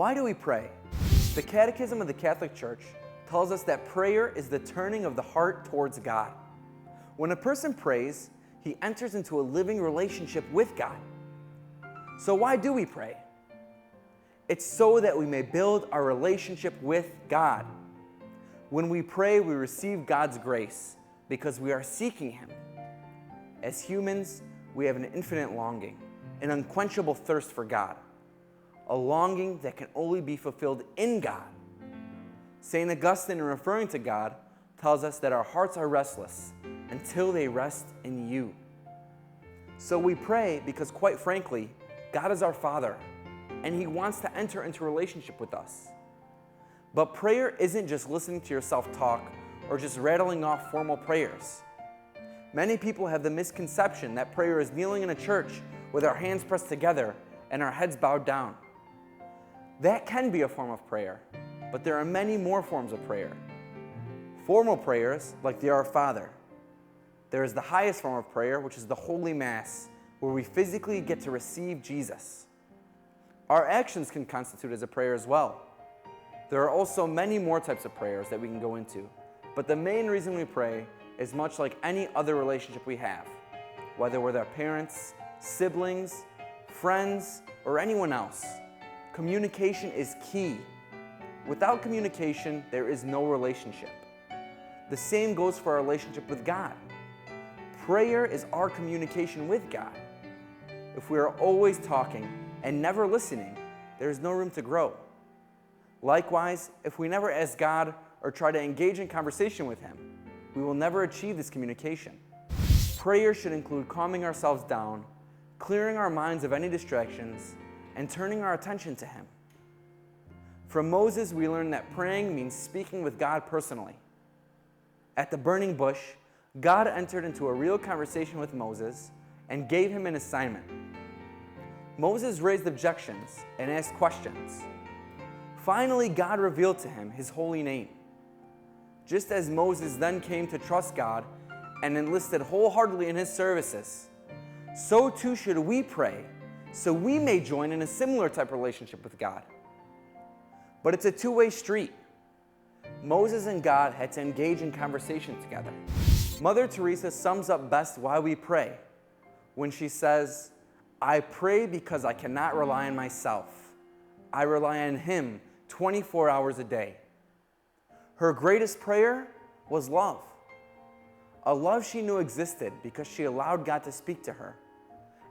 Why do we pray? The Catechism of the Catholic Church tells us that prayer is the turning of the heart towards God. When a person prays, he enters into a living relationship with God. So why do we pray? It's so that we may build our relationship with God. When we pray, we receive God's grace because we are seeking Him. As humans, we have an infinite longing, an unquenchable thirst for God, a longing that can only be fulfilled in God. St. Augustine, in referring to God, tells us that our hearts are restless until they rest in you. So we pray because, quite frankly, God is our Father, and He wants to enter into a relationship with us. But prayer isn't just listening to yourself talk or just rattling off formal prayers. Many people have the misconception that prayer is kneeling in a church with our hands pressed together and our heads bowed down. That can be a form of prayer, but there are many more forms of prayer. Formal prayers, like the Our Father. There is the highest form of prayer, which is the Holy Mass, where we physically get to receive Jesus. Our actions can constitute as a prayer as well. There are also many more types of prayers that we can go into, but the main reason we pray is much like any other relationship we have, whether with our parents, siblings, friends, or anyone else. Communication is key. Without communication, there is no relationship. The same goes for our relationship with God. Prayer is our communication with God. If we are always talking and never listening, there is no room to grow. Likewise, if we never ask God or try to engage in conversation with Him, we will never achieve this communication. Prayer should include calming ourselves down, clearing our minds of any distractions, and turning our attention to Him. From Moses, we learn that praying means speaking with God personally. At the burning bush, God entered into a real conversation with Moses and gave him an assignment. Moses raised objections and asked questions. Finally, God revealed to him His holy name. Just as Moses then came to trust God and enlisted wholeheartedly in His services, so too should we pray, so we may join in a similar type of relationship with God. But it's a two-way street. Moses and God had to engage in conversation together. Mother Teresa sums up best why we pray when she says, "I pray because I cannot rely on myself. I rely on Him 24 hours a day." Her greatest prayer was love. A love she knew existed because she allowed God to speak to her.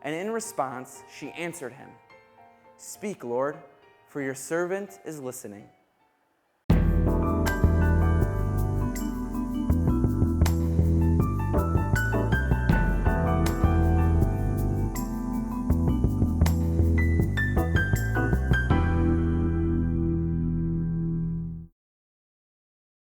And in response, she answered Him, "Speak, Lord, for your servant is listening."